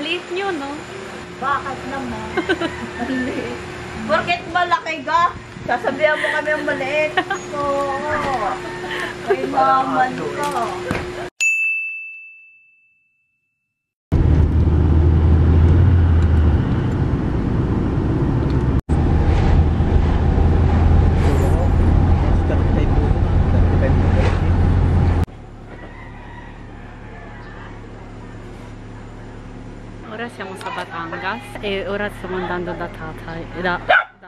liit nyo, no? Bakit naman? Maliit. Bakit malaki ka? Sasabihan mo kami ang maliit. Oo. Ay naman ka. Ora siamo sa Batangas e ora stiamo andando da Tata e da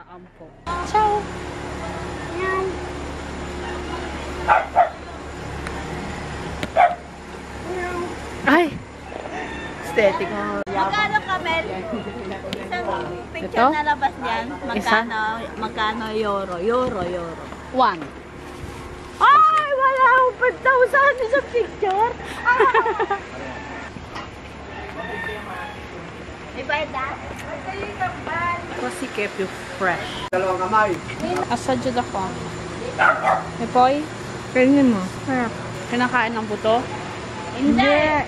Ampo. Ciao! Ay! Aesthetic. Magkano Kamel? Isang picture na labas niyan. Magkano euro? Euro. 1. Ay! Wala akong 5,000 sa picture. Così che è più fresh. Dalawang kamay. Assaggio da qua. E poi? Kainin mo. Kinakain ng buto? Hindi.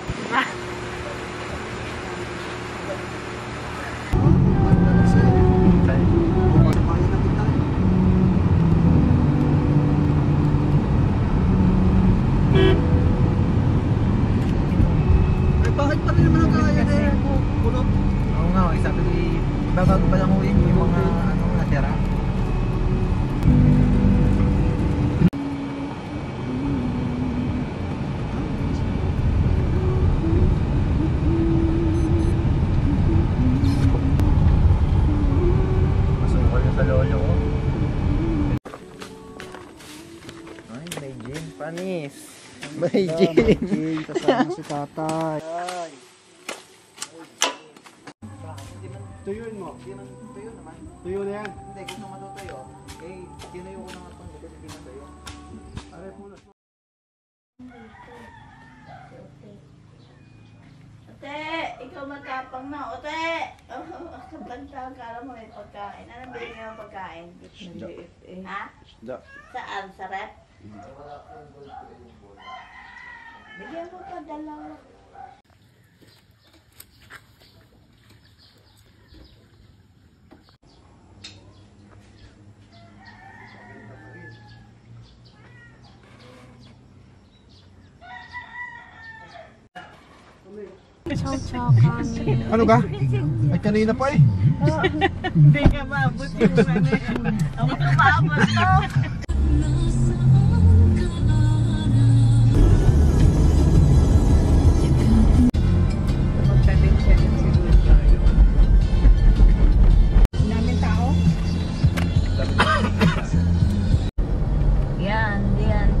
Bakit pa rin naman ang kaya eh? Puno. Oo nga, sabi ko babago pa lang uwi yung mga ano natira. Masukol na sa lolo ko. Ay, may gin. Panis. May gin. Kasama si tatay. Tuyuin mo. Tuyo naman. Tuyo na yan. Hindi, gusto matutuyo. Eh, tinayo ko na nga itong kasi pinatuyo. Aray pulos mo. Ote, ikaw matapang na. Ote! Kapag kala mo may pagkain. Anong bilhin mo ng pagkain? Ha? Saan? Sa rep? Bigyan mo pa dalawa. Ciao, Kami. Ano ka? Ay, kanina pa eh. Hindi ka maabot yung ano. Hindi ko maabot to. Yan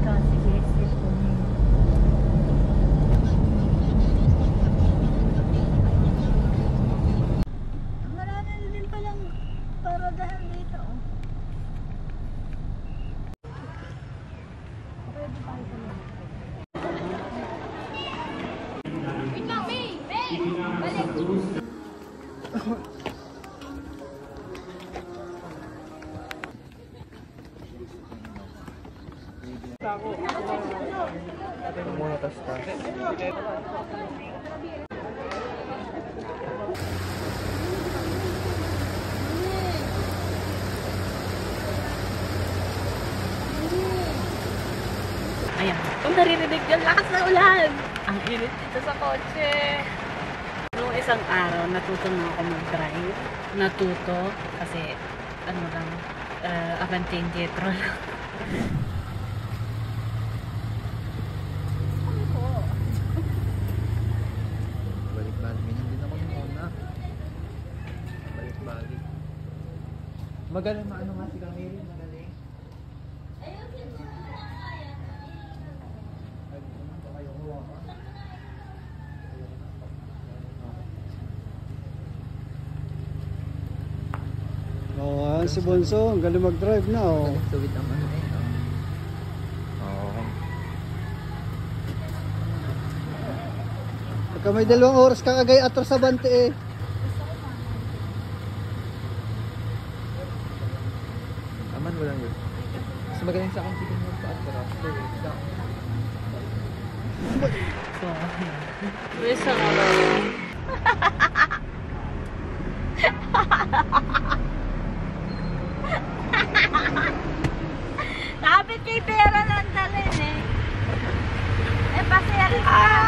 to. Sige. Marami din palang paradahan dito. Muna tas. Ayan. Kung naririnig yung lakas ng ulan. Ang init dito sa kotse. Noong isang araw, natuto na ako mag-drive. Natuto. Kasi, ano lang, Avante Indietro lang. Balik-balik. Ganyan din ako muna. Balik-balik. Magaling maano nga si Camille. Magaling. Oo, si Bonso, ang galing mag-drive na. Oh. Suwit ang ano eh. Oo. Pagka may 2 oras kakagay atras sa bante eh. Aman, walang yun. Mas magaling sa akin sige mo sa atras. So, ayan. Where's the dalhin eh. Eh, pasaya rin ka.